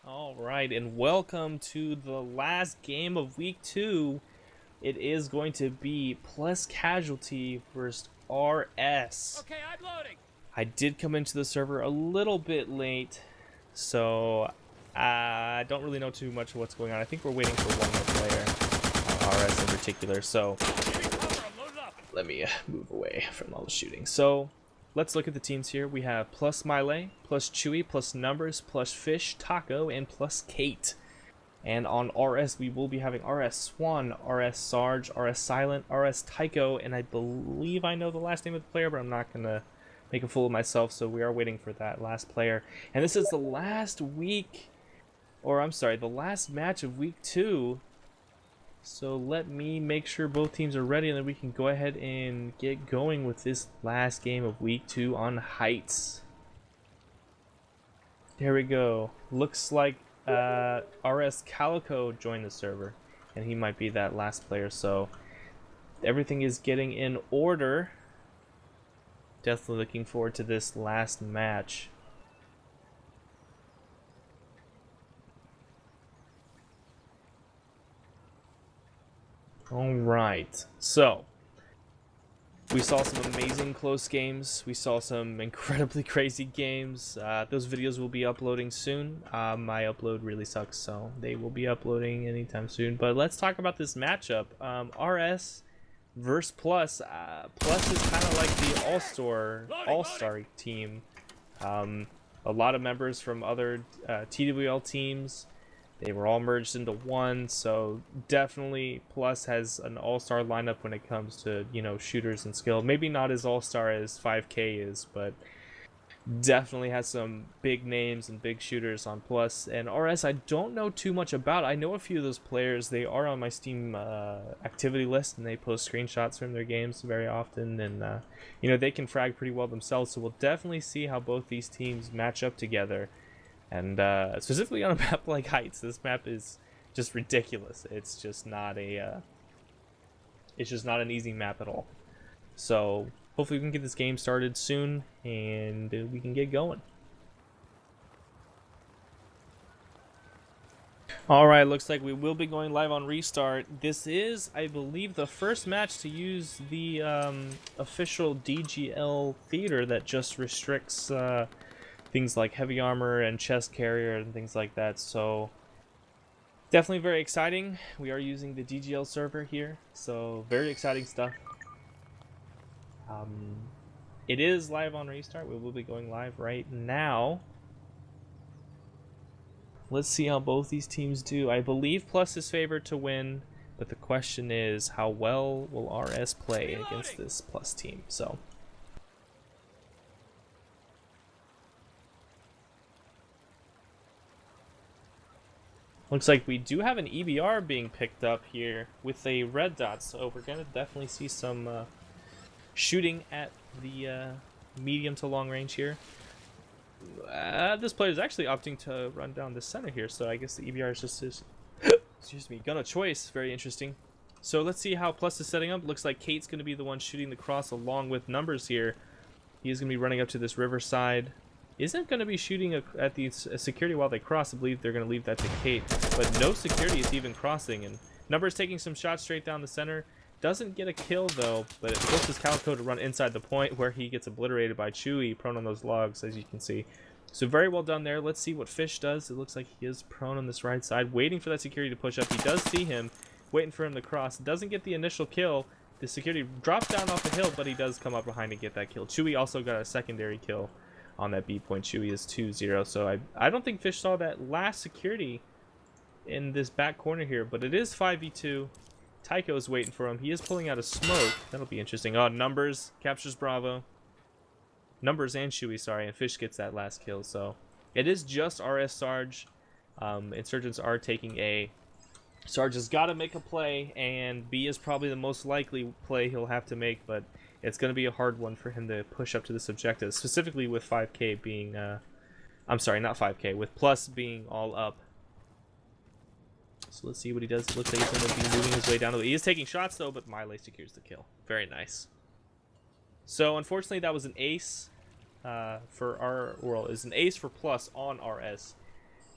All right, and welcome to the last game of week 2. It is going to be Plus Casualty versus RS. Okay, I'm loading. I did come into the server a little bit late, so I don't really know too much of what's going on. I think we're waiting for one more player, RS in particular, so Giving cover, I'm loaded up. let me move away from all the shooting. So let's look at the teams here. We have plus Miley, plus Chewy, plus Numbers, plus Fish, Taco, and plus Kate. And on RS, we will be having RS Swan, RS Sarge, RS Silent, RS Tycho, and I believe I know the last name of the player, but I'm not going to make a fool of myself, so we are waiting for that last player. And this is the last week, or I'm sorry, the last match of week 2. So let me make sure both teams are ready, and then we can go ahead and get going with this last game of week 2 on Heights. There we go. Looks like RS Calico joined the server, and he might be that last player, so everything is getting in order. Definitely looking forward to this last match. Alright, so we saw some amazing close games. We saw some incredibly crazy games. Those videos will be uploading soon. My upload really sucks, so they will be uploading anytime soon. But let's talk about this matchup. RS versus Plus. Plus is kind of like the all-star team. A lot of members from other TWL teams. They were all merged into one, so definitely Plus has an all-star lineup when it comes to, shooters and skill. Maybe not as all-star as 5K is, but definitely has some big names and big shooters on Plus. And RS, I don't know too much about. I know a few of those players. They are on my Steam activity list, and they post screenshots from their games very often. And, they can frag pretty well themselves, so we'll definitely see how both these teams match up together. And specifically on a map like Heights, this map is just ridiculous. It's just not an easy map at all. So hopefully we can get this game started soon, and we can get going. Alright, looks like we will be going live on Restart. This is, I believe, the first match to use the official DGL theater that just restricts things like heavy armor and chest carrier and things like that, so definitely very exciting. We are using the DGL server here, so very exciting stuff. It is live on Restart. We will be going live right now. Let's see how both these teams do. I believe Plus is favored to win, but the question is, how well will RS play against this Plus team? So looks like we do have an EBR being picked up here with a red dot, so we're going to definitely see some shooting at the medium to long range here. This player is actually opting to run down the center here, so I guess the EBR is just his excuse me, gun of choice. Very interesting. So let's see how Plus is setting up. Looks like Kate's going to be the one shooting the cross along with Numbers here. He's going to be running up to this riverside. Isn't going to be shooting at the security while they cross. I believe they're going to leave that to Kate, but no security is even crossing, and Numbers taking some shots straight down the center. Doesn't get a kill though, but it forces Calico to run inside the point where he gets obliterated by Chewy, prone on those logs, as you can see. So very well done there. Let's see what Fish does. It looks like he is prone on this right side, waiting for that security to push up. He does see him, waiting for him to cross. Doesn't get the initial kill. The security drops down off the hill, but he does come up behind and get that kill. Chewy also got a secondary kill on that B point. Chewy is 2-0, so I don't think Fish saw that last security in this back corner here, but it is 5v2. Tycho is waiting for him. He is pulling out a smoke. That'll be interesting. Oh, Numbers captures Bravo. Numbers and Chewy, sorry, and Fish gets that last kill, so it is just RS Sarge. Insurgents are taking A. Sarge has got to make a play, and B is probably the most likely play he'll have to make, but it's going to be a hard one for him to push up to this objective, specifically with 5K being, I'm sorry, not 5K, with Plus being all up. So let's see what he does. It looks like he's going to be moving his way down. He is taking shots, though, but Miley secures the kill. Very nice. So, unfortunately, that was an ace for our... Well, is an ace for Plus on RS.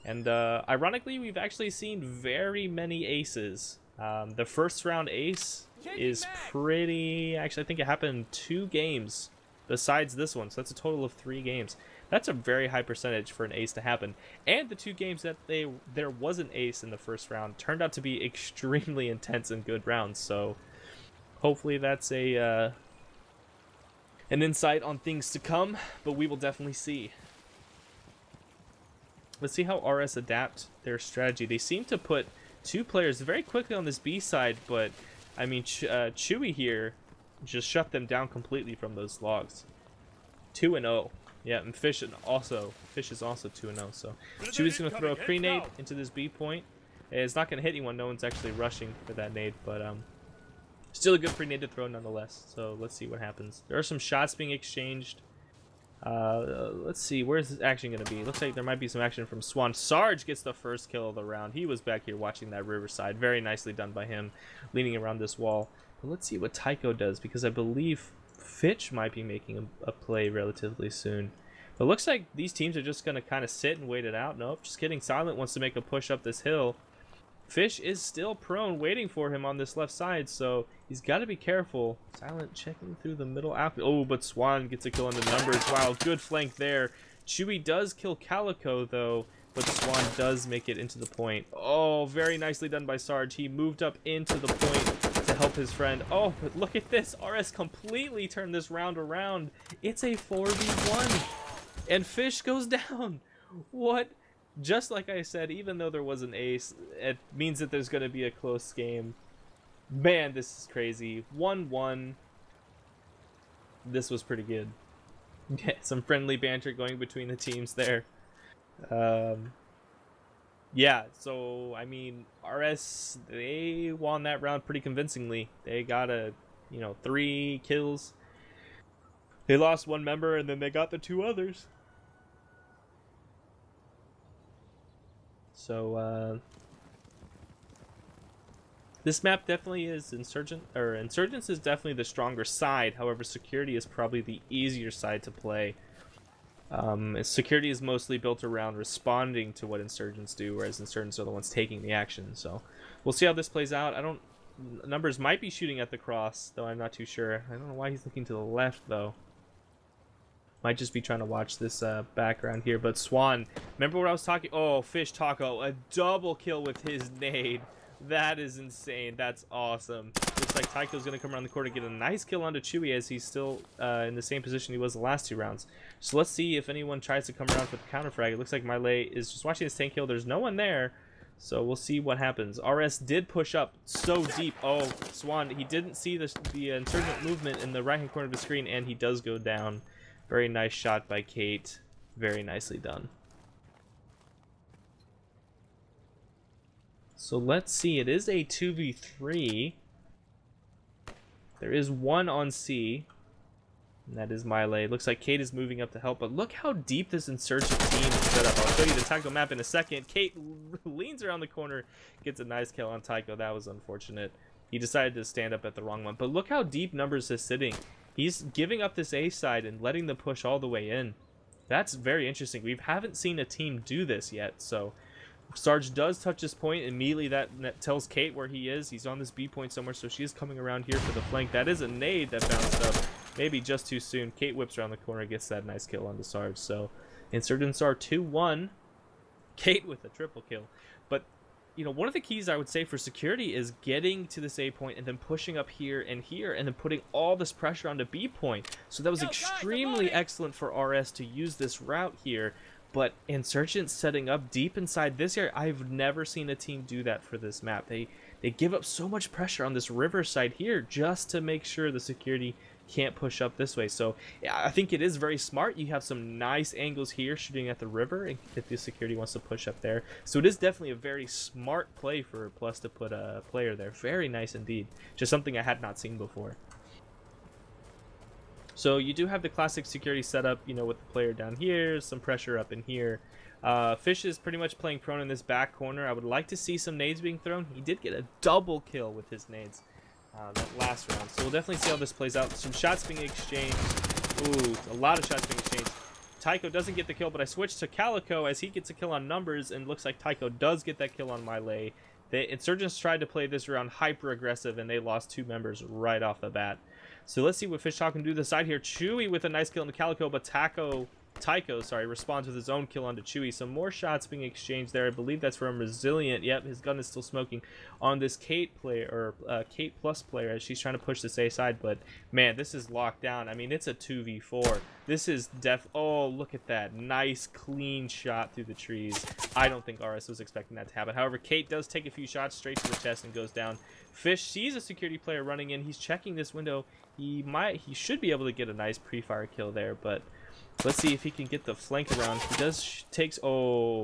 And ironically, we've actually seen very many aces. The first round ace is pretty... Actually, I think it happened in 2 games besides this one. So that's a total of 3 games. That's a very high percentage for an ace to happen. And the 2 games that there was an ace in the first round turned out to be extremely intense and good rounds. So hopefully that's an insight on things to come. But we will definitely see. Let's see how RS adapt their strategy. They seem to put 2 players very quickly on this B side, but I mean, Chewy here just shut them down completely from those logs. 2-0. Yeah, and Fish is also 2-0. So Chewy's going to throw a pre-nade into this B point. It's not going to hit anyone. No one's actually rushing for that nade, but still a good pre-nade to throw nonetheless. So let's see what happens. There are some shots being exchanged. Let's see, where's this action going to be? Looks like there might be some action from Swan. Sarge gets the first kill of the round. He was back here watching that Riverside. Very nicely done by him, leaning around this wall. But let's see what Tycho does, because I believe Fitch might be making a play relatively soon. But it looks like these teams are just going to kind of sit and wait it out. Nope, just kidding. Silent wants to make a push up this hill. Fish is still prone, waiting for him on this left side, so he's got to be careful. Silent checking through the middle outfield. Oh, but Swan gets a kill on the numbers. Wow, good flank there. Chewy does kill Calico, though, but Swan does make it into the point. Oh, very nicely done by Sarge. He moved up into the point to help his friend. Oh, but look at this. RS completely turned this round around. It's a 4v1, and Fish goes down. What? Just like I said, even though there was an ace, it means that there's going to be a close game. Man, this is crazy. 1-1. This was pretty good. Yeah, some friendly banter going between the teams there. Yeah, so, I mean, RS, they won that round pretty convincingly. They got 3 kills. They lost 1 member, and then they got the 2 others. So, this map definitely is Insurgents is definitely the stronger side. However, Security is probably the easier side to play. Security is mostly built around responding to what Insurgents do, whereas Insurgents are the ones taking the action. So, we'll see how this plays out. Numbers might be shooting at the cross, though I'm not too sure. I don't know why he's looking to the left, though. Might just be trying to watch this background here. But Swan, remember what I was talking? Oh, Fish Taco, a double kill with his nade. That is insane. That's awesome. Looks like Tycho's going to come around the corner and get a nice kill onto Chewy, as he's still in the same position he was the last 2 rounds. So let's see if anyone tries to come around for the counter frag. It looks like Melee is just watching his tank kill. There's no one there. So we'll see what happens. RS did push up so deep. Oh, Swan, he didn't see the Insurgent movement in the right-hand corner of the screen, and he does go down. Very nice shot by Kate. Very nicely done. So let's see. It is a 2v3. There is 1 on C. And that is Melee. Looks like Kate is moving up to help. But look how deep this Insurgent team is set up. I'll show you the Tycho map in a second. Kate leans around the corner. Gets a nice kill on Tycho. That was unfortunate. He decided to stand up at the wrong one. But look how deep Numbers is sitting. He's giving up this A side and letting them push all the way in. That's very interesting. We haven't seen a team do this yet. So Sarge does touch this point. Immediately that tells Kate where he is. He's on this B point somewhere, so she is coming around here for the flank. That is a nade that bounced up. Maybe just too soon. Kate whips around the corner, gets that nice kill on the Sarge. So Insurgents are 2-1. Kate with a triple kill. But one of the keys I would say for Security is getting to this A point and then pushing up here, and then putting all this pressure onto B point. So that was extremely excellent for RS to use this route here. But Insurgents setting up deep inside this area, I've never seen a team do that for this map. They give up so much pressure on this riverside here just to make sure the Security can't push up this way. So yeah, I think it is very smart. You have some nice angles here shooting at the river if the Security wants to push up there. So it is definitely a very smart play for Plus to put a player there. Very nice indeed. Just something I had not seen before. So you do have the classic Security setup, with the player down here, some pressure up in here. Fish is pretty much playing prone in this back corner. I would like to see some nades being thrown. He did get a double kill with his nades that last round. So we'll definitely see how this plays out. Some shots being exchanged. Ooh, a lot of shots being exchanged. Tycho doesn't get the kill, but I switched to Calico as he gets a kill on numbers, and looks like Tycho does get that kill on Melee. The Insurgents tried to play this round hyper aggressive, and they lost 2 members right off the bat. So let's see what Fish Talk can do this side here. Chewy with a nice kill on the Calico, but Tycho, responds with his own kill onto Chewy. Some more shots being exchanged there. I believe that's from Resilient. Yep, his gun is still smoking on this Kate player, or Kate Plus player, as she's trying to push this A side. But man, this is locked down. I mean, it's a 2v4. This is oh, look at that. Nice, clean shot through the trees. I don't think RS was expecting that to happen. However, Kate does take a few shots straight to the chest and goes down. Fish sees a security player running in. He's checking this window. He should be able to get a nice pre-fire kill there, but let's see if he can get the flank around. He does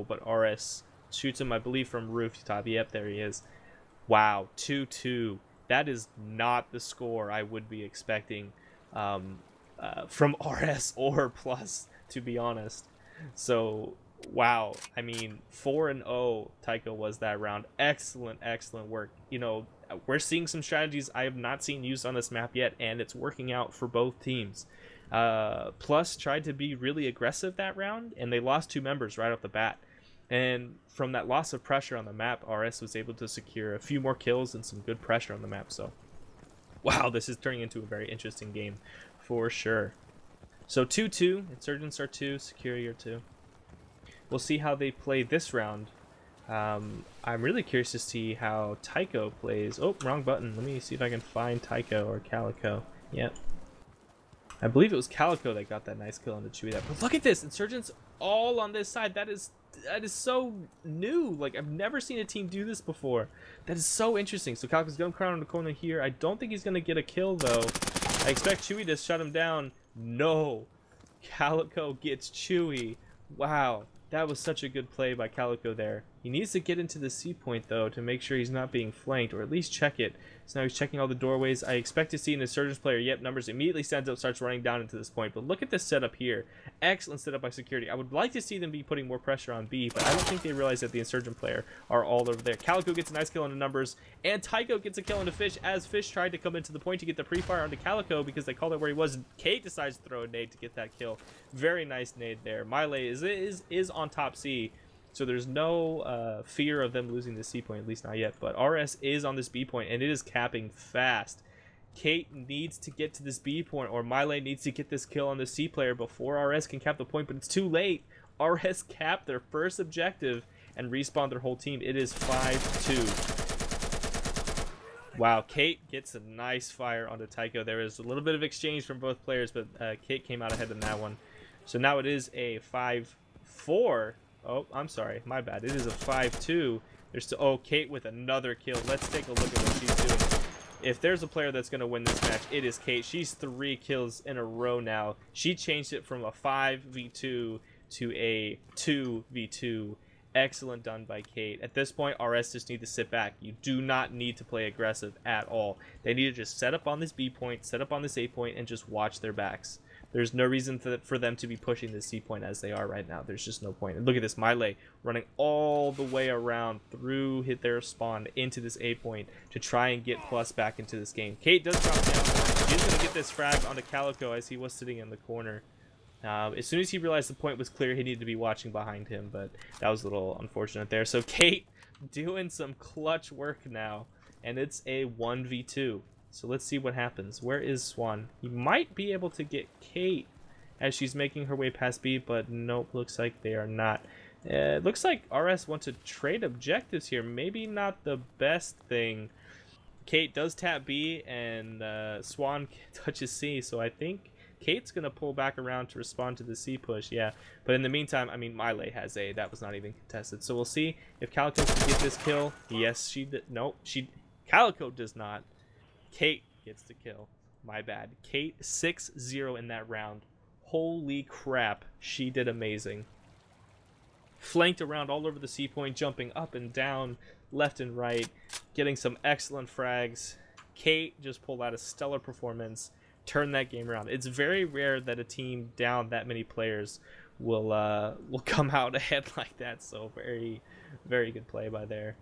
but RS shoots him, I believe, from rooftop. Yep, there he is. Wow, 2-2. That is not the score I would be expecting from RS or Plus, to be honest. So, wow. I mean, 4-0 Tycho was that round. Excellent, excellent work. You know, we're seeing some strategies I have not seen used on this map yet, and it's working out for both teams. Plus tried to be really aggressive that round, and they lost 2 members right off the bat. And from that loss of pressure on the map, RS was able to secure a few more kills and some good pressure on the map. So, wow, this is turning into a very interesting game for sure. So 2-2, Insurgents are 2, Security are 2. We'll see how they play this round. I'm really curious to see how Tycho plays. Oh, wrong button. Let me see if I can find Tycho or Calico. Yep. I believe it was Calico that got that nice kill on the Chewy. But look at this, Insurgents all on this side. That is so new. Like, I've never seen a team do this before. That is so interesting. So Calico's gonna crown on the corner here. I don't think he's gonna get a kill though. I expect Chewy to shut him down. No, Calico gets Chewy. Wow, that was such a good play by Calico there. He needs to get into the C point though to make sure he's not being flanked, or at least check it. So now he's checking all the doorways. I expect to see an Insurgents player. Yep, numbers immediately stands up, starts running down into this point. But look at this setup here. Excellent setup by security. I would like to see them be putting more pressure on B, but I don't think they realize that the Insurgent player are all over there. Calico gets a nice kill on the numbers, and Tycho gets a kill on the Fish as Fish tried to come into the point to get the pre-fire onto Calico because they called it where he was. Kate decides to throw a nade to get that kill. Very nice nade there. Melee is on top C. So there's no fear of them losing the C point, at least not yet. But RS is on this B point, and it is capping fast. Kate needs to get to this B point, or Melee needs to get this kill on the C player before RS can cap the point, but it's too late. RS capped their first objective and respawned their whole team. It is 5-2. Wow, Kate gets a nice fire onto Tycho. There is a little bit of exchange from both players, but Kate came out ahead in that one. So now it is a 5-4. Oh, I'm sorry. My bad. It is a 5-2. There's still... Oh, Kate with another kill. Let's take a look at what she's doing. If there's a player that's going to win this match, it is Kate. She's 3 kills in a row now. She changed it from a 5v2 to a 2v2. Excellent done by Kate. At this point, RS just need to sit back. You do not need to play aggressive at all. They need to just set up on this B point, set up on this A point, and just watch their backs. There's no reason for them to be pushing this C point as they are right now. There's just no point. And look at this, Melee running all the way around through their spawn into this A point to try and get Plus back into this game. Kate does drop down. She's going to get this frag onto Calico as he was sitting in the corner. As soon as he realized the point was clear, he needed to be watching behind him, but that was a little unfortunate there. So Kate doing some clutch work now, and it's a 1v2. So let's see what happens. Where is Swan? He might be able to get Kate as she's making her way past B, but nope, looks like they are not. It looks like RS wants to trade objectives here. Maybe not the best thing. Kate does tap B, and Swan touches C, so I think Kate's going to pull back around to respond to the C push, yeah. But in the meantime, I mean, Melee has A. That was not even contested. So we'll see if Calico can get this kill. Yes, she did. Nope, Calico does not. Kate gets the kill. My bad. Kate 6-0 in that round. Holy crap. She did amazing. Flanked around all over the C point, jumping up and down, left and right, getting some excellent frags. Kate just pulled out a stellar performance, turned that game around. It's very rare that a team down that many players will come out ahead like that. So very, very good play by there.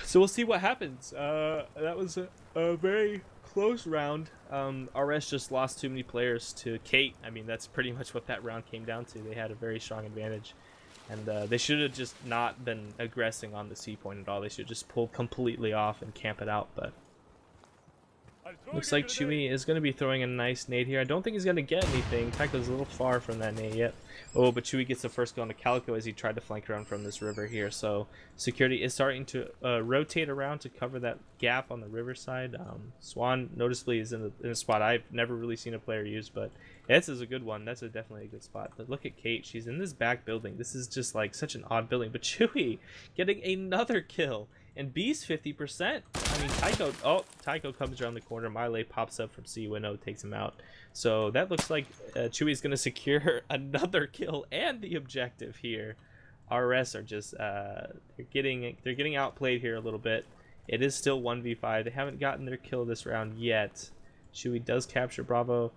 So we'll see what happens. That was a very close round. RS just lost too many players to Kate. I mean, that's pretty much what that round came down to. They had a very strong advantage. And they should have just not been aggressing on the C point at all. They should just pull completely off and camp it out. But looks like Chewy is going to be throwing a nice nade here. I don't think he's going to get anything. Tycho's a little far from that nade yet. Oh, but Chewy gets the first kill on the Calico as he tried to flank around from this river here. So security is starting to rotate around to cover that gap on the riverside. Swan noticeably is in a spot I've never really seen a player use, but this is a good one. That's definitely a good spot. But look at Kate. She's in this back building. This is just like such an odd building. But Chewy getting another kill. And B's 50%. I mean, Tycho comes around the corner. Miley pops up from C. Winnow takes him out. So that looks like Chewy's going to secure another kill and the objective here. RS are just they're getting outplayed here a little bit. It is still 1v5. They haven't gotten their kill this round yet. Chewy does capture Bravo.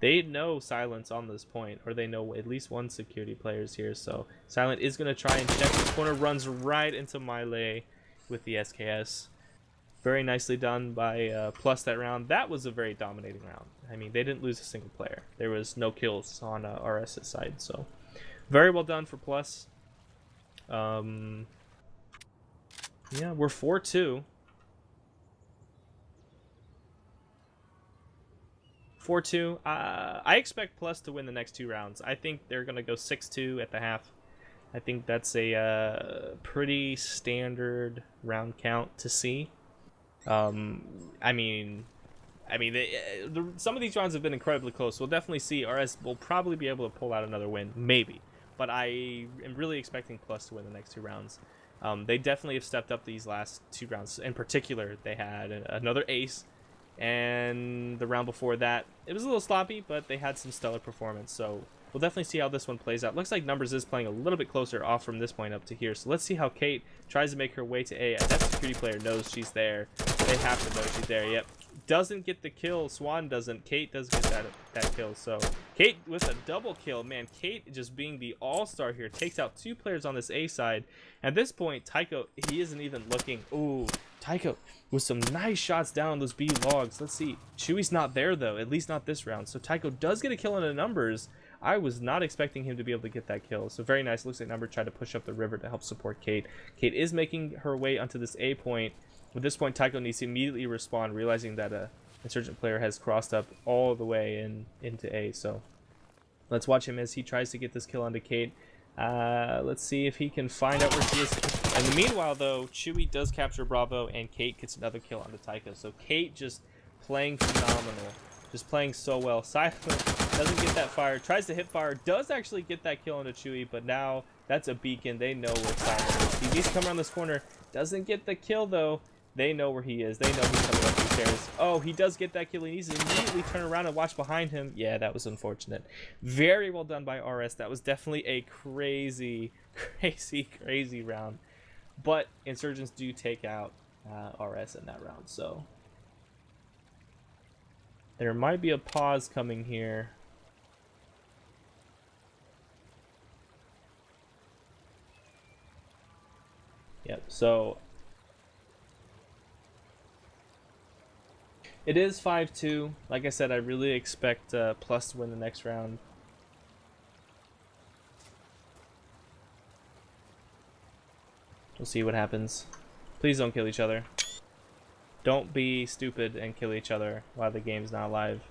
They know Silence on this point, or they know at least one security players here. So Silent is going to try and check the corner. Runs right into Miley with the SKS. Very nicely done by Plus that round. That was a very dominating round. I mean, they didn't lose a single player. There was no kills on RS's side, so very well done for Plus. Yeah, we're 4-2. 4-2. I expect Plus to win the next two rounds. I think they're going to go 6-2 at the half. I think that's a pretty standard round count to see. I mean, some of these rounds have been incredibly close. We'll definitely see. RS will probably be able to pull out another win, maybe. But I am really expecting Plus to win the next two rounds. They definitely have stepped up these last two rounds. In particular, they had another ace, and the round before that, it was a little sloppy, but they had some stellar performance. So we'll definitely see how this one plays out. Looks like Numbers is playing a little bit closer off from this point up to here. So let's see how Kate tries to make her way to A. That security player knows she's there. They have to know she's there. Yep. Doesn't get the kill. Swan doesn't. Kate does get that kill. So Kate with a double kill. Man, Kate just being the all-star here takes out two players on this A side. At this point, Tycho, he isn't even looking. Ooh, Tycho with some nice shots down on those B logs. Let's see. Chewy's not there, though. At least not this round. So Tycho does get a kill in the Numbers. I was not expecting him to be able to get that kill. So very nice. Looks like Number tried to push up the river to help support Kate. Kate is making her way onto this A point. At this point, Tycho needs to immediately respond, realizing that a Insurgent player has crossed up all the way into A. So let's watch him as he tries to get this kill onto Kate. Let's see if he can find out where she is. In the meanwhile, though, Chewy does capture Bravo, and Kate gets another kill onto Tycho. So Kate just playing phenomenal. Just playing so well. Silent doesn't get that fire. Tries to hit fire. Does actually get that kill onto Chewy, but now that's a beacon. They know where Silent is. He needs to come around this corner. Doesn't get the kill, though. They know where he is. They know he's coming up these stairs. Oh, he does get that kill. He needs to immediately turn around and watch behind him. Yeah, that was unfortunate. Very well done by RS. That was definitely a crazy, crazy round. But Insurgents do take out RS in that round, so there might be a pause coming here. Yep, so it is 5-2. Like I said, I really expect Plus to win the next round. We'll see what happens. Please don't kill each other. Don't be stupid and kill each other while the game's not live.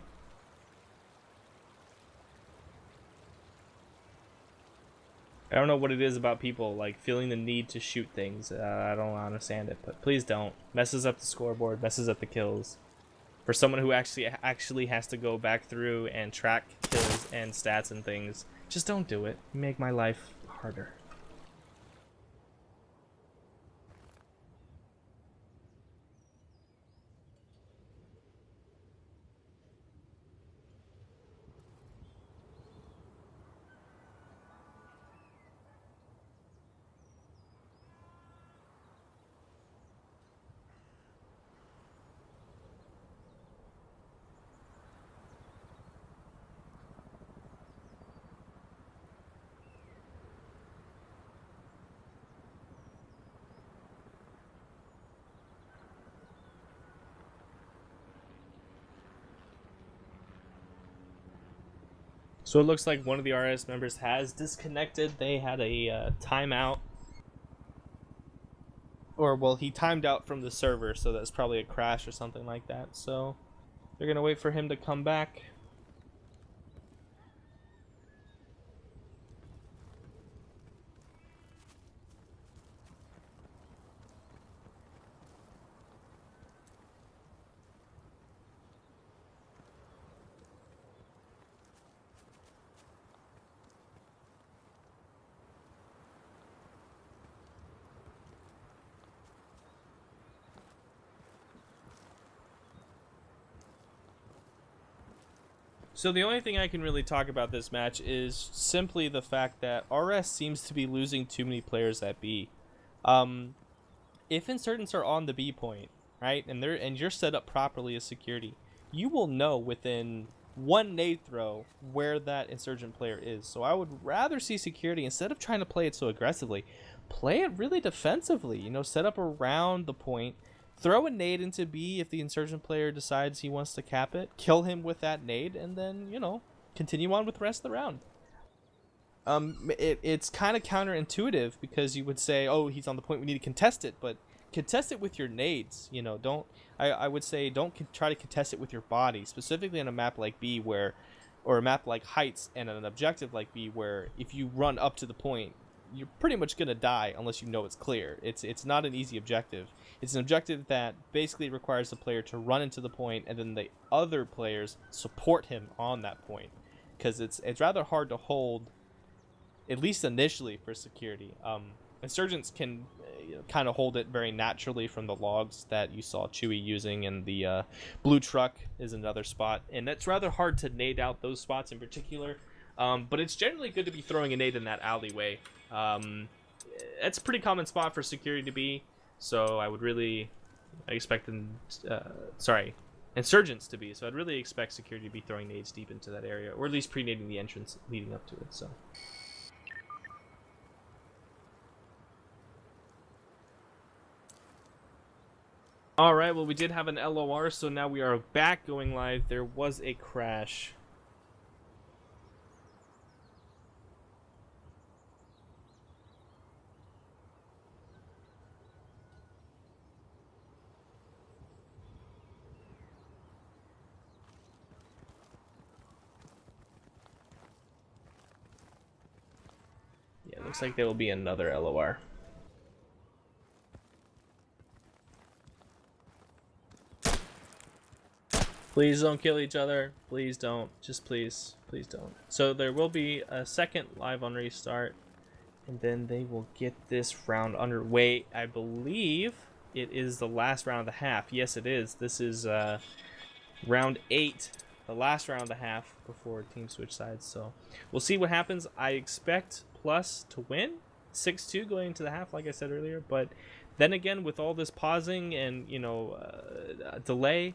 I don't know what it is about people like feeling the need to shoot things. I don't understand it, but please don't. Messes up the scoreboard, messes up the kills. For someone who actually has to go back through and track kills and stats and things, just don't do it. You make my life harder. So it looks like one of the RS members has disconnected. They had a timeout. Or, well, he timed out from the server, so that's probably a crash or something like that. So they're going to wait for him to come back. So the only thing I can really talk about this match is simply the fact that RS seems to be losing too many players at B. If insurgents are on the B point, right, and you're set up properly as security, you will know within one nade throw where that insurgent player is. So I would rather see security, instead of trying to play it so aggressively, play it really defensively. You know, set up around the point. Throw a nade into B if the insurgent player decides he wants to cap it. Kill him with that nade, and then, you know, continue on with the rest of the round. It's kind of counterintuitive, because you would say, oh, he's on the point, we need to contest it, but contest it with your nades. You know, I would say don't try to contest it with your body, specifically on a map like B or a map like Heights and an objective like B, where if you run up to the point, you're pretty much going to die unless you know it's clear. It's not an easy objective. It's an objective that basically requires the player to run into the point, and then the other players support him on that point, because it's rather hard to hold, at least initially, for security. Insurgents can kind of hold it very naturally from the logs that you saw Chewy using, and the blue truck is another spot, and it's rather hard to nade out those spots in particular. But it's generally good to be throwing a nade in that alleyway. It's a pretty common spot for security to be, so I would really expect insurgents to be. So I'd really expect security to be throwing nades deep into that area, or at least pre-nading the entrance leading up to it. So. Alright, well, we did have an LOR, so now we are back going live. There was a crash. Yeah, looks like there will be another LOR. Please don't kill each other. Please don't. Just please. Please don't. So there will be a second live on restart, and then they will get this round underway. I believe it is the last round of the half. Yes, it is. This is round 8, the last round of the half before team switch sides. So we'll see what happens. I expect Plus to win 6-2 going into the half, like I said earlier, but then again, with all this pausing and, you know, delay,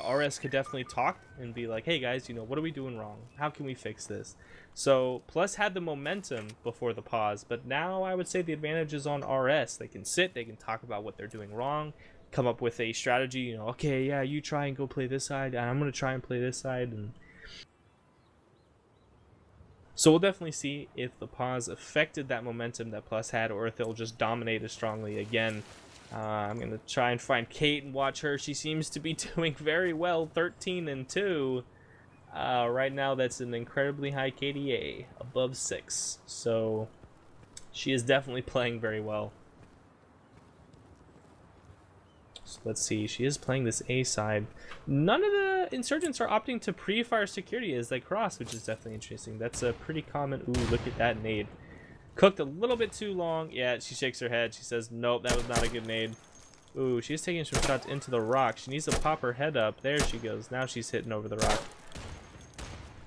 RS could definitely talk and be like, hey guys, you know, what are we doing wrong? How can we fix this? So Plus had the momentum before the pause, but now I would say the advantage is on RS. They can sit, they can talk about what they're doing wrong, come up with a strategy, you know, okay, yeah, you try and go play this side, and I'm going to try and play this side. And so we'll definitely see if the pause affected that momentum that Plus had, or if they'll just dominate as strongly again. I'm going to try and find Kate and watch her. She seems to be doing very well, 13-2. Right now, that's an incredibly high KDA, above 6. So she is definitely playing very well. So let's see, she is playing this A side. None of the insurgents are opting to pre-fire security as they cross, which is definitely interesting. That's a pretty common. Ooh, look at that nade. Cooked a little bit too long. Yeah, she shakes her head. She says, nope, that was not a good nade. Ooh, she's taking some shots into the rock. She needs to pop her head up. There she goes. Now she's hitting over the rock.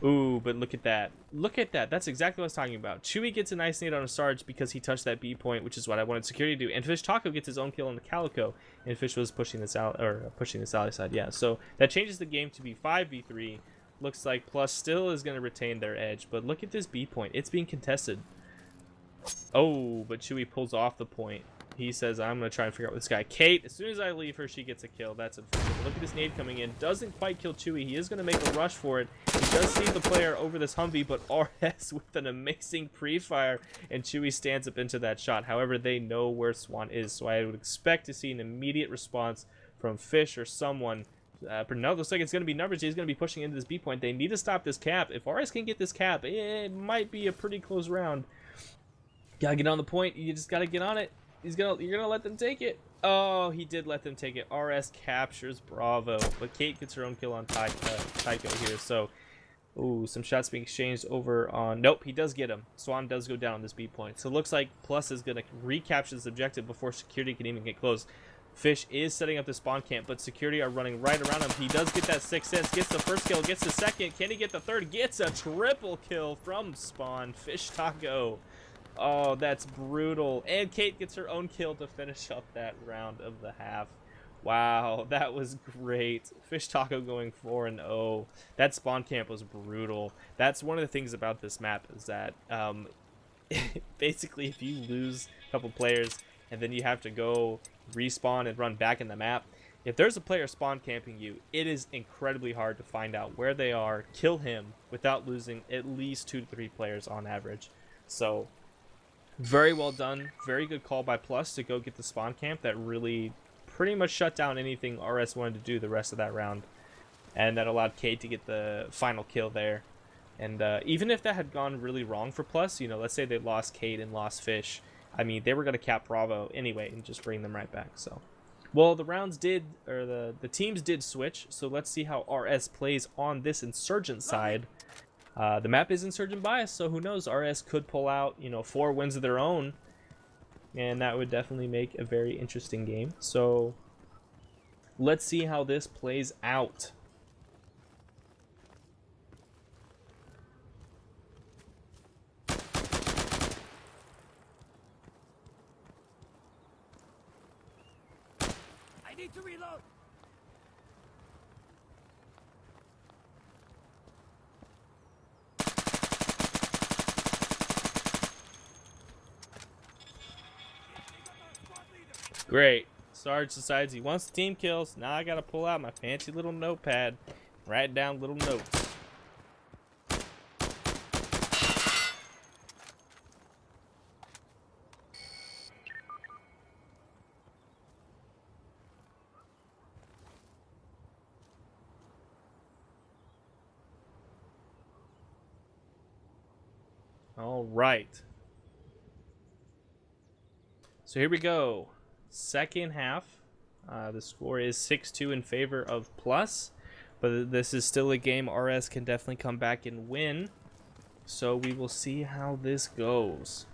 Ooh, but look at that. Look at that. That's exactly what I was talking about. Chewy gets a nice nade on a Sarge because he touched that B point, which is what I wanted security to do. And Fish Taco gets his own kill on the Calico. And Fish was pushing this out, or pushing this alley side. Yeah, so that changes the game to be 5v3. Looks like Plus still is going to retain their edge. But look at this B point. It's being contested. Oh, but Chewy pulls off the point. He says, I'm going to try and figure out this guy. Kate, as soon as I leave her, she gets a kill. That's unfortunate. Look at this nade coming in. Doesn't quite kill Chewy. He is going to make a rush for it. He He does see the player over this Humvee, but RS with an amazing pre-fire, and Chewy stands up into that shot. However, they know where Swan is, so I would expect to see an immediate response from Fish or someone. But no, it looks like it's going to be Numbers. He's going to be pushing into this B point. They need to stop this cap. If RS can get this cap, it might be a pretty close round. Gotta get on the point. You just gotta get on it. You're gonna let them take it. Oh, he did let them take it. RS captures Bravo, but Kate gets her own kill on Tycho here. So, ooh, some shots being exchanged over on. Nope, he does get him. Swan does go down on this B point. So it looks like Plus is gonna recapture this objective before security can even get close. Fish is setting up the spawn camp, but security are running right around him. He does get that 6th sense, gets the first kill, gets the second. Can he get the third? Gets a triple kill from Spawn. Fish Taco. Oh, that's brutal. And Kate gets her own kill to finish up that round of the half. Wow, that was great. Fish Taco going 4-0. That spawn camp was brutal. That's one of the things about this map is that basically if you lose a couple players and then you have to go respawn and run back in the map, if there's a player spawn camping you, it is incredibly hard to find out where they are, kill him without losing at least 2 to 3 players on average. So very well done. Very good call by Plus to go get the spawn camp. That really pretty much shut down anything RS wanted to do the rest of that round. And that allowed Kate to get the final kill there. And even if that had gone really wrong for Plus, you know, let's say they lost Kate and lost Fish, I mean, they were going to cap Bravo anyway and just bring them right back. So, well, the rounds did, or the teams did switch. So let's see how RS plays on this Insurgent side. The map is Insurgent bias, so who knows? RS could pull out, you know, 4 wins of their own, and that would definitely make a very interesting game. So let's see how this plays out. I need to reload. Great. Sarge decides he wants the team kills. Now I gotta pull out my fancy little notepad, write down little notes. All right. So here we go. Second half. The score is 6-2 in favor of Plus, but this is still a game RS can definitely come back and win. So we will see how this goes.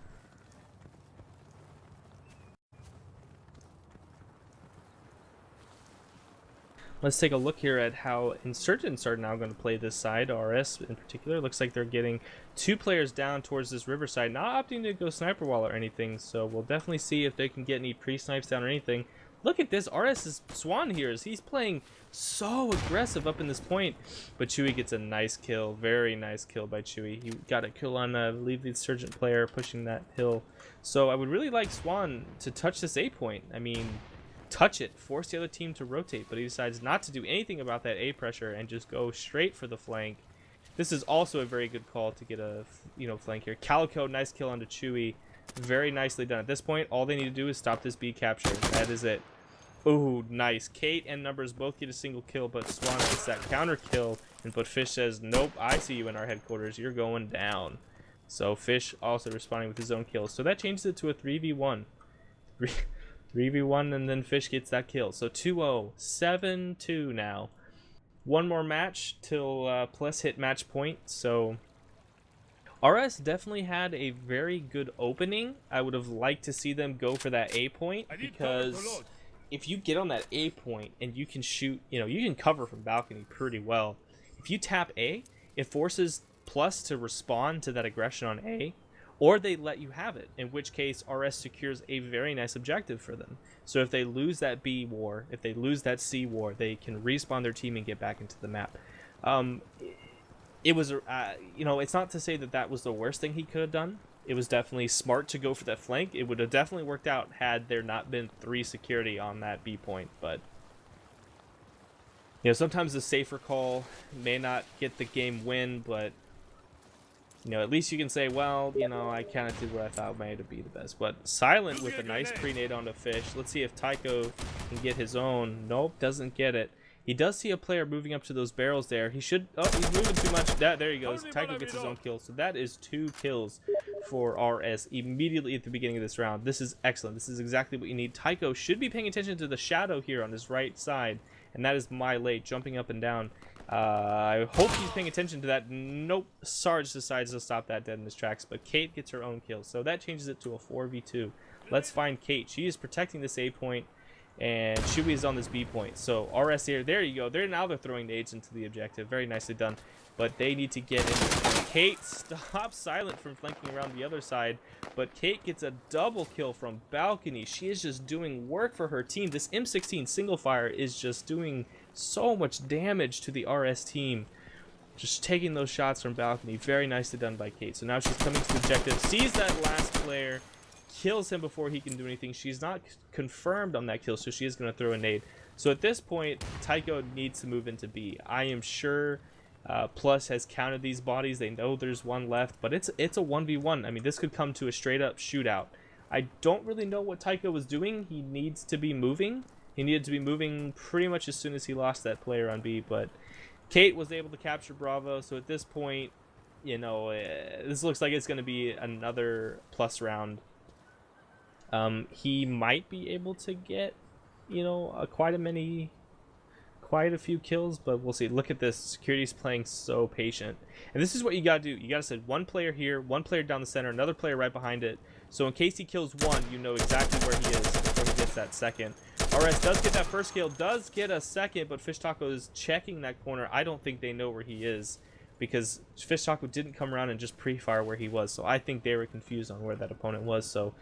Let's take a look here at how Insurgents are now going to play this side. RS in particular looks like they're getting 2 players down towards this riverside, not opting to go sniper wall or anything. So we'll definitely see if they can get any pre-snipes down or anything. Look at this, RS's Swan here. He's playing so aggressive up in this point. But Chewy gets a nice kill, very nice kill by Chewy. He got a kill on, I believe, the Insurgent player pushing that hill. So I would really like Swan to touch this A point. I mean, touch it, force the other team to rotate, but he decides not to do anything about that A pressure and just go straight for the flank. This is also a very good call to get a, you know, flank here. Calico, nice kill onto Chewy. Very nicely done. At this point, all they need to do is stop this B capture. That is it. Ooh, nice. Kate and Numbers both get a single kill, but Swan gets that counter kill, but Fish says, nope, I see you in our headquarters. You're going down. So Fish also responding with his own kill. So that changes it to a 3v1. 3v1, and then Fish gets that kill. So 2-0, 7-2 now. One more match till Plus hit match point. So RS definitely had a very good opening. I would have liked to see them go for that A point, because if you get on that A point and you can shoot, you know, you can cover from balcony pretty well. If you tap A, it forces Plus to respond to that aggression on A, or they let you have it, in which case RS secures a very nice objective for them. So if they lose that B war, if they lose that C war, they can respawn their team and get back into the map. It was, you know, it's not to say that that was the worst thing he could have done. It was definitely smart to go for that flank. It would have definitely worked out had there not been 3 security on that B point, but You know, sometimes the safer call may not get the game win, but you know, at least you can say, well, you know, I kind of did what I thought might be the best. But Silent with a nice pre-nade onto Fish. Let's see if Tycho can get his own. Nope, doesn't get it. He does see a player moving up to those barrels there. He should... Oh, he's moving too much. There he goes. Tycho gets his own kill. So that is 2 kills for RS immediately at the beginning of this round. This is excellent. This is exactly what you need. Tycho should be paying attention to the shadow here on his right side. And that is MyLate jumping up and down. I hope he's paying attention to that. Nope. Sarge decides to stop that dead in his tracks. But Kate gets her own kill. So that changes it to a 4v2. Let's find Kate. She is protecting this A point. And Chewie is on this B point. So RS here. There you go. They're throwing nades into the objective. Very nicely done. But they need to get in. Kate stops Silent from flanking around the other side. But Kate gets a double kill from balcony. She is just doing work for her team. This M16 single fire is just doing so much damage to the RS team. Just taking those shots from balcony. Very nicely done by Kate. So now she's coming to the objective. Sees that last player. Kills him before he can do anything. She's not confirmed on that kill, so she is going to throw a nade. So at this point, Tycho needs to move into B. I am sure Plus has counted these bodies. They know there's one left, but it's a 1v1. I mean, this could come to a straight-up shootout. I don't really know what Tycho was doing. He needs to be moving. He needed to be moving pretty much as soon as he lost that player on B, but Kate was able to capture Bravo, so at this point, you know, this looks like it's going to be another Plus round. He might be able to get, you know, quite a few kills, but we'll see. Look at this. Security's playing so patient. And this is what you gotta do. You gotta set one player here, one player down the center, another player right behind it. So in case he kills one, you know exactly where he is before he gets that second. RS does get that first kill, does get a second, but Fish Taco is checking that corner. I don't think they know where he is, because Fish Taco didn't come around and just pre-fire where he was. So I think they were confused on where that opponent was. So,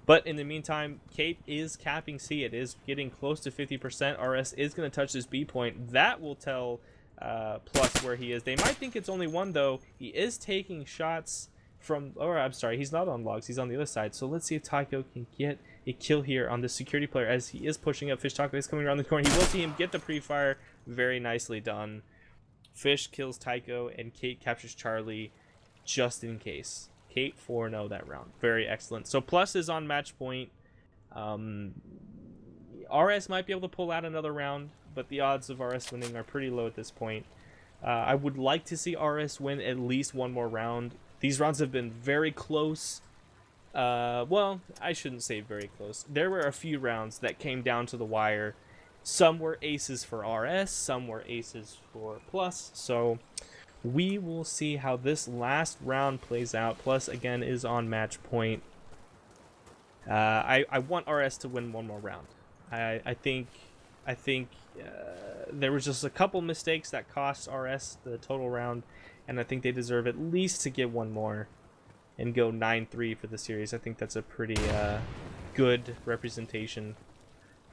but in the meantime, Kate is capping C. It is getting close to 50%. RS is going to touch this B point. That will tell Plus where he is. They might think it's only one, though. He is taking shots from... Or, I'm sorry, he's not on logs. He's on the other side. So let's see if Tycho can get a kill here on the security player as he is pushing up. Fish Taco is coming around the corner. He will see him get the pre-fire. Very nicely done. Fish kills Tycho, and Kate captures Charlie just in case. Kate 4-0 that round. Very excellent. So Plus is on match point. RS might be able to pull out another round, but the odds of RS winning are pretty low at this point. I would like to see RS win at least one more round. These rounds have been very close. Well, I shouldn't say very close. There were a few rounds that came down to the wire. Some were aces for RS, some were aces for Plus, so we will see how this last round plays out. Plus, again, is on match point. I want RS to win one more round. I think there was just a couple mistakes that cost RS the total round, and I think they deserve at least to get one more and go 9-3 for the series. I think that's a pretty good representation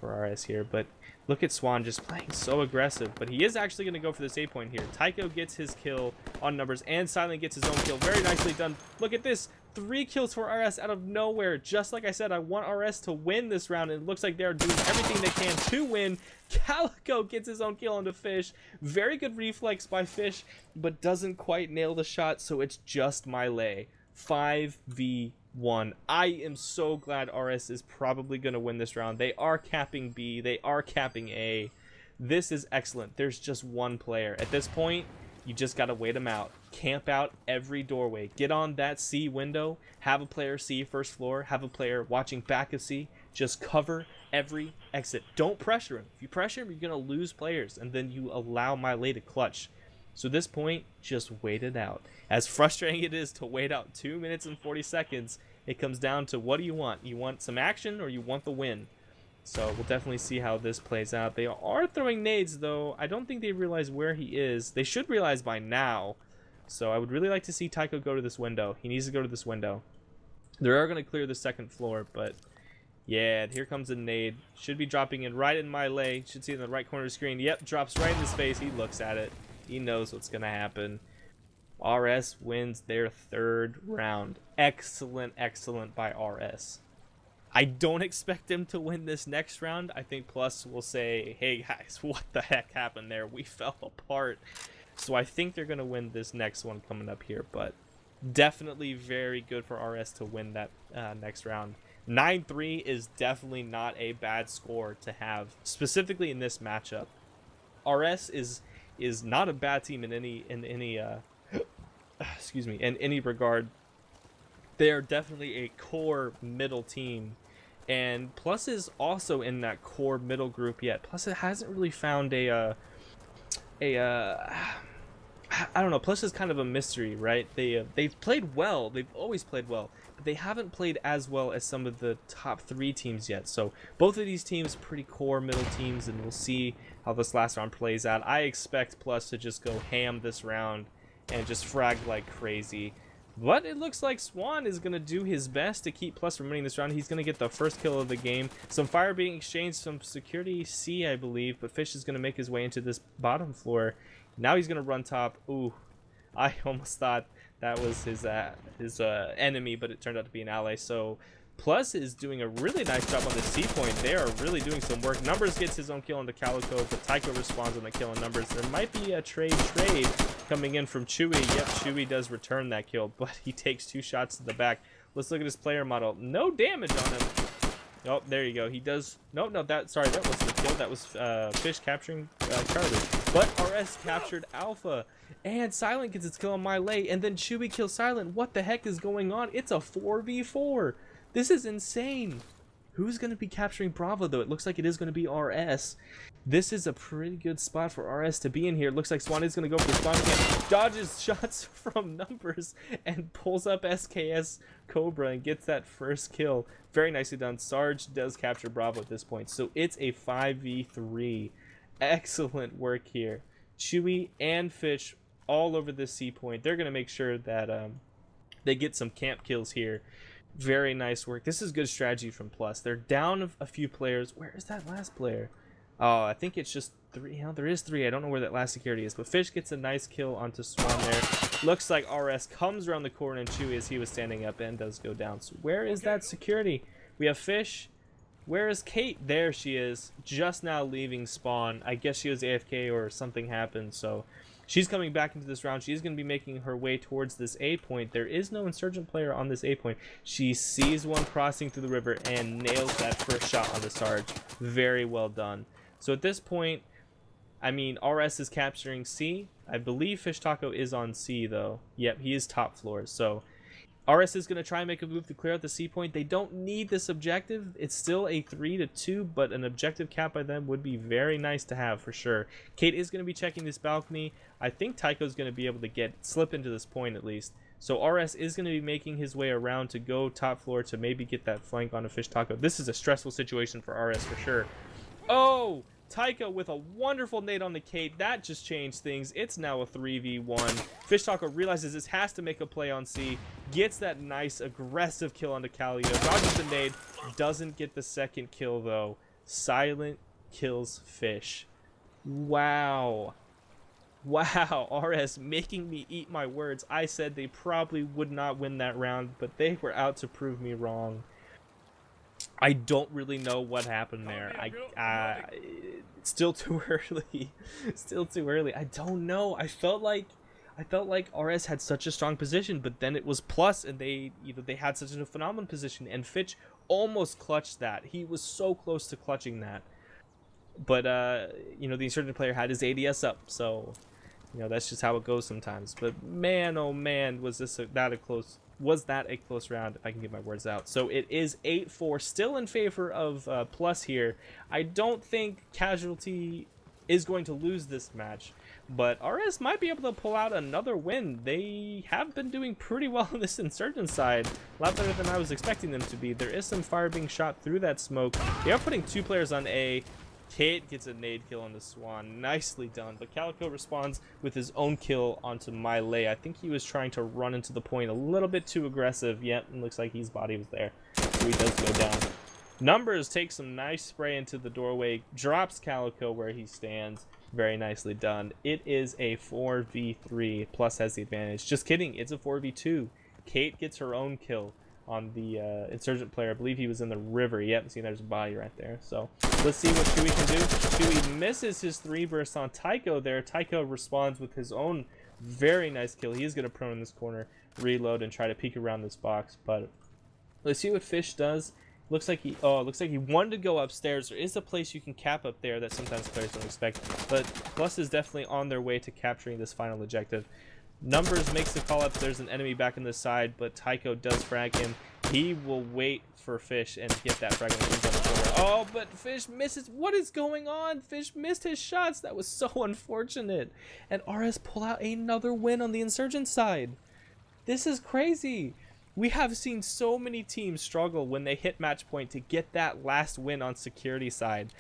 for RS here, but look at Swan just playing so aggressive, but he is actually going to go for this A point here. Tycho gets his kill on numbers, and Silent gets his own kill. Very nicely done. Look at this. 3 kills for RS out of nowhere. Just like I said, I want RS to win this round, and it looks like they're doing everything they can to win. Calico gets his own kill onto Fish. Very good reflex by Fish, but doesn't quite nail the shot, so it's just MyLate. 5v1. I am so glad RS is probably going to win this round. They are capping B. They are capping A. This is excellent. There's just one player. At this point, you just got to wait them out. Camp out every doorway. Get on that C window. Have a player C first floor. Have a player watching back of C. Just cover every exit. Don't pressure him. If you pressure him, you're going to lose players, and then you allow MyLate to clutch. So at this point, just wait it out. As frustrating it is to wait out 2 minutes and 40 seconds, it comes down to what do you want? You want some action or you want the win? So we'll definitely see how this plays out. They are throwing nades, though. I don't think they realize where he is. They should realize by now. So I would really like to see Tycho go to this window. He needs to go to this window. They are going to clear the second floor, but yeah, here comes a nade. Should be dropping in right in MyLate. Should see it in the right corner of the screen. Yep, drops right in his face. He looks at it. He knows what's going to happen. RS wins their 3rd round. Excellent, excellent by RS. I don't expect him to win this next round. I think Plus will say, hey guys, what the heck happened there? We fell apart. So I think they're going to win this next one coming up here, but definitely very good for RS to win that next round. 9-3 is definitely not a bad score to have, specifically in this matchup. RS is not a bad team in any excuse me, in any regard. They are definitely a core middle team, and Plus is also in that core middle group yet. Plus, it hasn't really found I don't know. Plus is kind of a mystery, right? They've played well. They've always played well, but they haven't played as well as some of the top 3 teams yet. So both of these teams pretty core middle teams, and we'll see how this last round plays out. I expect Plus to just go ham this round and just frag like crazy. But it looks like Swan is going to do his best to keep Plus from winning this round. He's going to get the first kill of the game. Some fire being exchanged, some security C, I believe. But Fish is going to make his way into this bottom floor. Now he's going to run top. Ooh, I almost thought that was his enemy, but it turned out to be an ally. So Plus is doing a really nice job on the C point. They are really doing some work. Numbers gets his own kill on the Calico, but Tycho responds on the kill on Numbers. There might be a trade coming in from Chewy. Yep, Chewy does return that kill, but he takes 2 shots to the back. Let's look at his player model. No damage on him. Oh, there you go. He does. No, that. Sorry, that wasn't the kill. That was Fish capturing Charlie. But RS captured Alpha, and Silent gets its kill on Miley, and then Chewy kills Silent. What the heck is going on? It's a 4v4. This is insane. Who's going to be capturing Bravo, though? It looks like it is going to be RS. This is a pretty good spot for RS to be in here. It looks like Swan is going to go for the spawn camp, dodges shots from Numbers, and pulls up SKS Cobra and gets that first kill. Very nicely done. Sarge does capture Bravo at this point. So it's a 5v3. Excellent work here. Chewy and Fish all over this C point. They're going to make sure that they get some camp kills here. Very nice work. This is good strategy from Plus. They're down a few players. Where is that last player? Oh, I think it's just 3. Yeah, there is 3. I don't know where that last security is, but Fish gets a nice kill onto Swan there. Looks like RS comes around the corner, and Chewy, as he was standing up, and does go down. So where is that security? We have Fish. Where is Kate? There she is, just now leaving spawn. I guess she was AFK or something happened, so she's coming back into this round. She's going to be making her way towards this A point. There is no Insurgent player on this A point. She sees one crossing through the river and nails that first shot on the Sarge. Very well done. So at this point, I mean, RS is capturing C. I believe Fish Taco is on C, though. Yep, he is top floor. So RS is going to try and make a move to clear out the C point. They don't need this objective. It's still a 3-2, but an objective cap by them would be very nice to have for sure. Kate is going to be checking this balcony. I think Tycho is going to be able to slip into this point at least. So RS is going to be making his way around to go top floor to maybe get that flank on a Fish Taco. This is a stressful situation for RS for sure. Oh, Tycho with a wonderful nade on the Kate. That just changed things. It's now a 3v1. Fish Taco realizes this has to make a play on C. Gets that nice aggressive kill onto Calio. Dodges the nade. Doesn't get the second kill, though. Silent kills Fish. Wow. Wow. RS making me eat my words. I said they probably would not win that round, but they were out to prove me wrong. I don't really know what happened there. It's still too early. Still too early. I don't know. I felt like RS had such a strong position, but then it was Plus, and they had such a phenomenal position, and Fitch almost clutched that. He was so close to clutching that. But the Insurgent player had his ADS up, so that's just how it goes sometimes. But man, oh man, was that a close round, if I can get my words out. So it is 8-4, still in favor of Plus here. I don't think Casualty is going to lose this match, but RS might be able to pull out another win. They have been doing pretty well on this Insurgent side, a lot better than I was expecting them to be. There is some fire being shot through that smoke. They are putting 2 players on A. Kate gets a nade kill on the Swan. Nicely done. But Calico responds with his own kill onto Miley. I think he was trying to run into the point a little bit too aggressive. Yep, it looks like his body was there. So he does go down. Numbers takes some nice spray into the doorway. Drops Calico where he stands. Very nicely done. It is a 4v3. Plus has the advantage. Just kidding. It's a 4v2. Kate gets her own kill on the Insurgent player. I believe he was in the river. Yep, see, there's a body right there. So let's see what Chewy can do. Chewy misses his 3 bursts on Tycho there. Tycho responds with his own very nice kill. He is going to prone in this corner, reload, and try to peek around this box. But let's see what Fish does. Looks like he wanted to go upstairs. There is a place you can cap up there that sometimes players don't expect. But Plus is definitely on their way to capturing this final objective. Numbers makes the call up. There's an enemy back on the side, but Tycho does frag him. He will wait for Fish and get that frag on the corner. Oh, but Fish misses. What is going on? Fish missed his shots. That was so unfortunate. And RS pull out another win on the Insurgent side. This is crazy. We have seen so many teams struggle when they hit match point to get that last win on security side.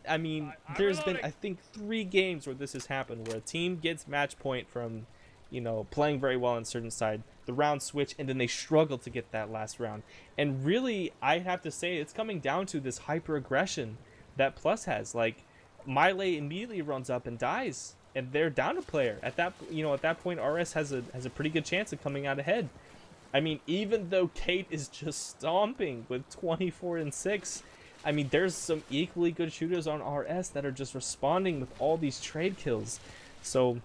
I mean, there's been, I think, 3 games where this has happened, where a team gets match point from, you know, playing very well on certain side, the round switch, and then they struggle to get that last round. And really, I have to say, it's coming down to this hyper aggression that Plus has. Like, Miley immediately runs up and dies, and they're down a player. At that, you know, at that point, RS has a pretty good chance of coming out ahead. I mean, even though Kate is just stomping with 24 and 6, I mean, there's some equally good shooters on RS that are just responding with all these trade kills. So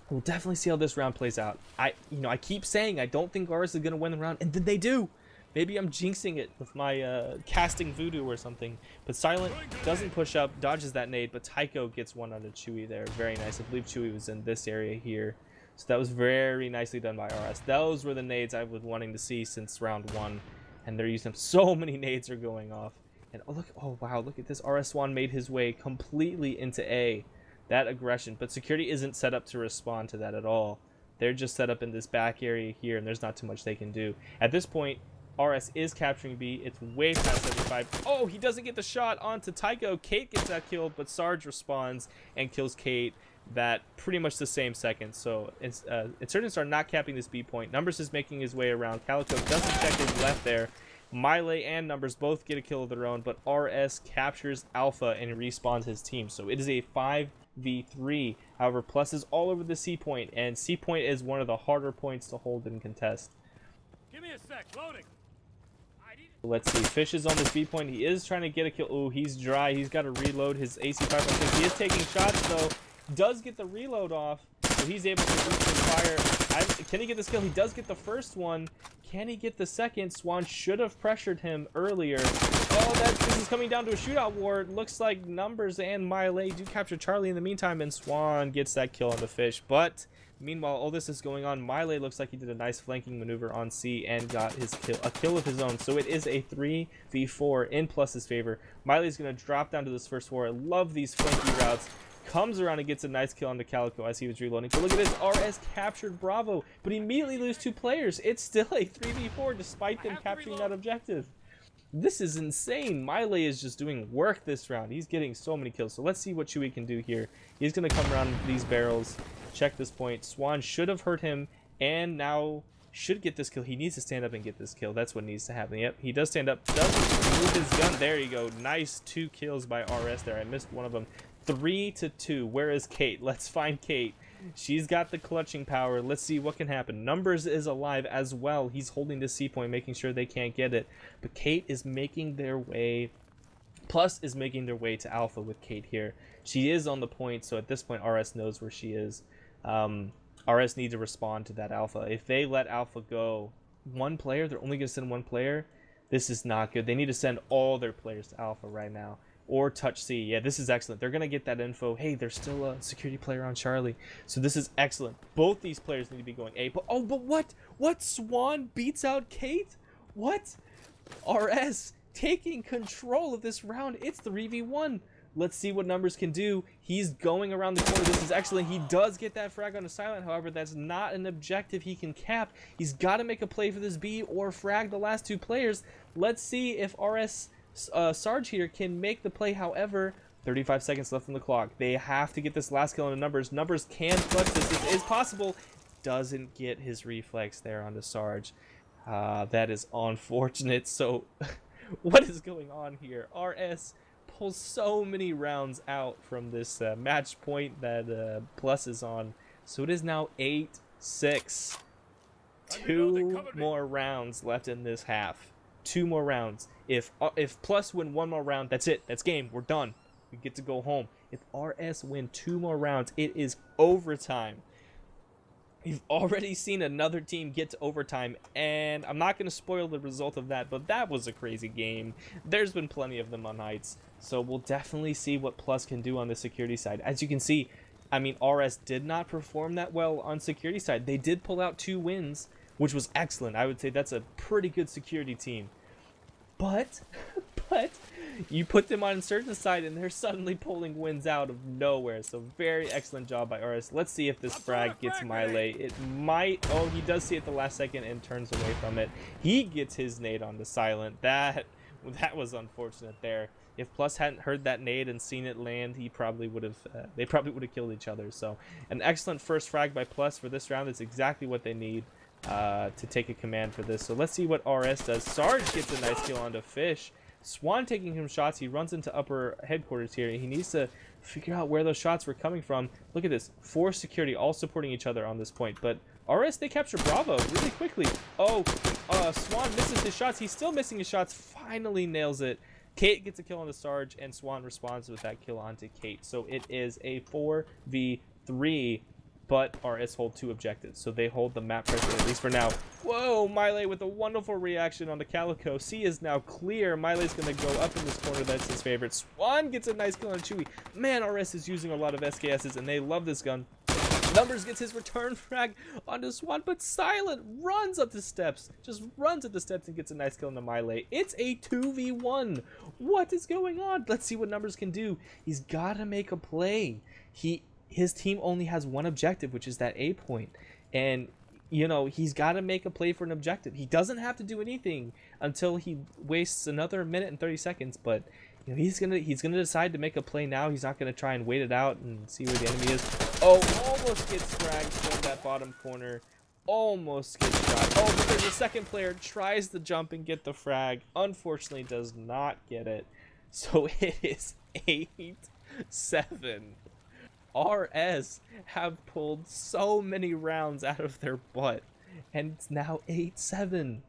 we'll definitely see how this round plays out. I keep saying I don't think RS is going to win the round, and then they do. Maybe I'm jinxing it with my casting voodoo or something. But Silent doesn't push up, dodges that nade, but Tycho gets one on a Chewy there. Very nice. I believe Chewy was in this area here. So that was very nicely done by RS. Those were the nades I was wanting to see since round 1. And they're using them. So many nades are going off. And oh wow, look at this. RS Swan made his way completely into A. That aggression. But security isn't set up to respond to that at all. They're just set up in this back area here, and there's not too much they can do. At this point, RS is capturing B. It's way past 75. Oh, he doesn't get the shot onto Tycho. Kate gets that kill, but Sarge responds and kills Kate. That pretty much the same second. So Insurgents are not capping this B point. Numbers is making his way around. Calico doesn't check his left there. Miley and Numbers both get a kill of their own, but RS captures Alpha and respawns his team. So it is a 5v3. However, Plus is all over the C point, and C point is one of the harder points to hold and contest. Give me a sec. Loading. Let's see. Fish is on this B point. He is trying to get a kill. Oh, he's dry. He's got to reload his AC 5.6. He is taking shots, though. Does get the reload off, so he's able to boost his fire. Can he get this kill? He does get the first one. Can he get the second? Swan should have pressured him earlier. Oh, this is coming down to a shootout war. It looks like Numbers and Miley do capture Charlie in the meantime, and Swan gets that kill on the Fish. But meanwhile, all this is going on. Miley looks like he did a nice flanking maneuver on C and got his a kill of his own. So it is a 3v4 in Plus's favor. Miley's going to drop down to this first war. I love these flanky routes. Comes around and gets a nice kill on the Calico as he was reloading. But look at this, RS captured Bravo, but immediately lose 2 players. It's still a 3v4 despite them capturing that objective. This is insane. Miley is just doing work this round. He's getting so many kills. So let's see what Chewy can do here. He's going to come around these barrels, check this point. Swan should have hurt him and now should get this kill. He needs to stand up and get this kill. That's what needs to happen. Yep, he does stand up. Doesn't move his gun. There you go. Nice 2 kills by RS there. I missed one of them. 3-2. Where is Kate? Let's find Kate. She's got the clutching power. Let's see what can happen. Numbers is alive as well. He's holding the C point, making sure they can't get it. But Kate is making their way. Plus is making their way to Alpha with Kate here. She is on the point, so at this point RS knows where she is. RS need to respond to that Alpha. If they let Alpha go, 1 player, they're only going to send 1 player. This is not good. They need to send all their players to Alpha right now. Or touch C. Yeah, this is excellent. They're going to get that info. Hey, there's still a security player on Charlie. So this is excellent. Both these players need to be going A. But, oh, but what? What? Swan beats out Kate? What? RS taking control of this round. It's 3v1. Let's see what Numbers can do. He's going around the corner. This is excellent. He does get that frag on a Silent. However, that's not an objective he can cap. He's got to make a play for this B or frag the last 2 players. Let's see if RS... Sarge here can make the play. However, 35 seconds left on the clock. They have to get this last kill on Numbers. Numbers can clutch this. It is possible. Doesn't get his reflex there onto Sarge. That is unfortunate. So what is going on here? RS pulls so many rounds out from this match point that Plus is on. So it is now 8-6. 2 more rounds left in this half. 2 more rounds. If Plus win 1 more round, that's it. That's game. We're done. We get to go home. If RS win 2 more rounds, it is overtime. We've already seen another team get to overtime, and I'm not going to spoil the result of that, but that was a crazy game. There's been plenty of them on Heights, so we'll definitely see what Plus can do on the security side. As you can see, I mean, RS did not perform that well on security side. They did pull out 2 wins, which was excellent. I would say that's a pretty good security team. But you put them on Insurgent side and they're suddenly pulling wins out of nowhere. So very excellent job by RS. Let's see if this frag gets Mile. It might. Oh, he does see it the last second and turns away from it. He gets his nade onto Silent. That was unfortunate there. If Plus hadn't heard that nade and seen it land, he probably would have. They probably would have killed each other. So an excellent first frag by Plus for this round. It's exactly what they need to take a command for this. So let's see what RS does. Sarge gets a nice kill onto Fish. Swan taking him shots. He runs into upper headquarters here. He needs to figure out where those shots were coming from. Look at this. 4 security all supporting each other on this point. But RS, they capture Bravo really quickly. Oh, Swan misses his shots. He's still missing his shots. Finally nails it. Kate gets a kill on the Sarge, and Swan responds with that kill onto Kate. So it is a 4v3. But RS hold 2 objectives, so they hold the map pressure, at least for now. Whoa, Mile with a wonderful reaction on the Calico. C is now clear. Mile's going to go up in this corner. That's his favorite. Swan gets a nice kill on Chewy. Man, RS is using a lot of SKSs, and they love this gun. Numbers gets his return frag onto Swan, but Silent runs up the steps. Just runs up the steps and gets a nice kill into Mile. It's a 2v1. What is going on? Let's see what Numbers can do. He's got to make a play. His team only has 1 objective, which is that A point. And, you know, he's got to make a play for an objective. He doesn't have to do anything until he wastes another minute and 30 seconds. But, you know, he's gonna decide to make a play now. He's not going to try and wait it out and see where the enemy is. Oh, almost gets fragged from that bottom corner. Almost gets shot. Oh, but there's a second player. Tries to jump and get the frag. Unfortunately, does not get it. So it is 8-7. RS have pulled so many rounds out of their butt, and it's now 8-7.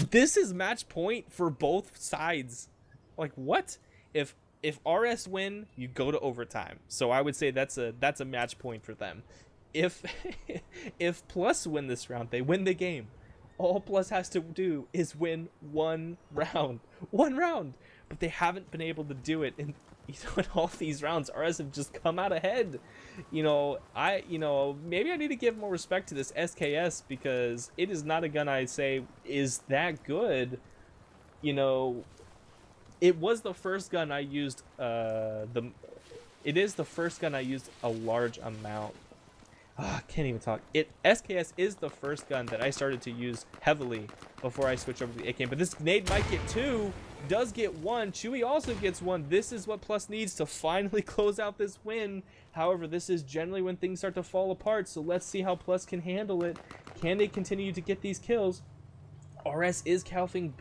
This is match point for both sides. Like, what? If RS win, you go to overtime. So I would say that's a match point for them. If Plus win this round, they win the game. All Plus has to do is win 1 round. 1 round. But they haven't been able to do it in all these rounds. RS have just come out ahead. Maybe I need to give more respect to this SKS, because it is not a gun I'd say is that good. You know, it was the first gun I used it is the first gun I used a large amount. I can't even talk. SKS is the first gun that I started to use heavily before I switch over to the AK. But this nade might get 2, does get 1. Chewy also gets 1. This is what Plus needs to finally close out this win. However, this is generally when things start to fall apart. So let's see how Plus can handle it. Can they continue to get these kills? RS is capping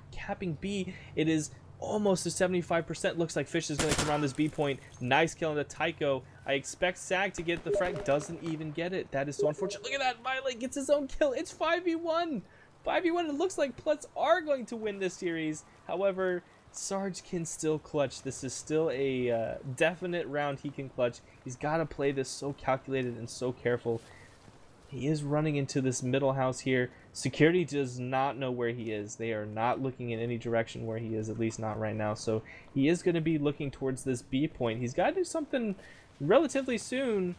B. It is almost to 75%. Looks like Fish is going to come around this B point. Nice kill into Tycho. I expect Sag to get the frag. Doesn't even get it. That is so unfortunate. Look at that. Mile gets his own kill. It's 5v1. 5v1. It looks like Plus are going to win this series. However, Sarge can still clutch. This is still a definite round he can clutch. He's got to play this so calculated and so careful. He is running into this middle house here. Security does not know where he is. They are not looking in any direction where he is, at least not right now. So he is going to be looking towards this B point. He's got to do something relatively soon.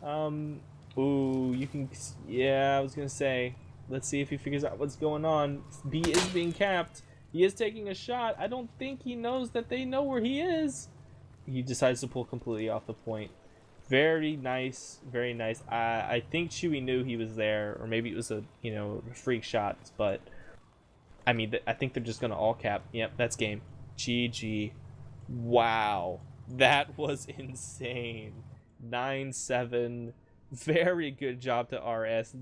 Ooh, you can... Yeah, I was going to say, let's see if he figures out what's going on. B is being capped. He is taking a shot. I don't think he knows that they know where he is. He decides to pull completely off the point. Very nice, very nice. I think Chewy knew he was there, or maybe it was a freak shot. But I mean, I think they're just gonna all cap. Yep, that's game. GG. Wow, that was insane. 9-7. Very good job to RS.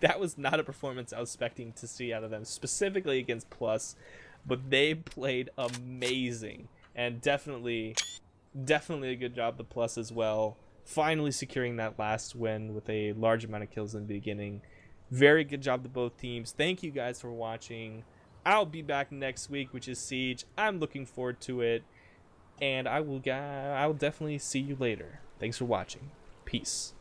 That was not a performance I was expecting to see out of them, specifically against Plus, but they played amazing, and definitely a good job to Plus as well. finally securing that last win with a large amount of kills in the beginning. Very good job to both teams. Thank you guys for watching. I'll be back next week, which is Siege. I'm looking forward to it, and I will definitely see you later. Thanks for watching. Peace.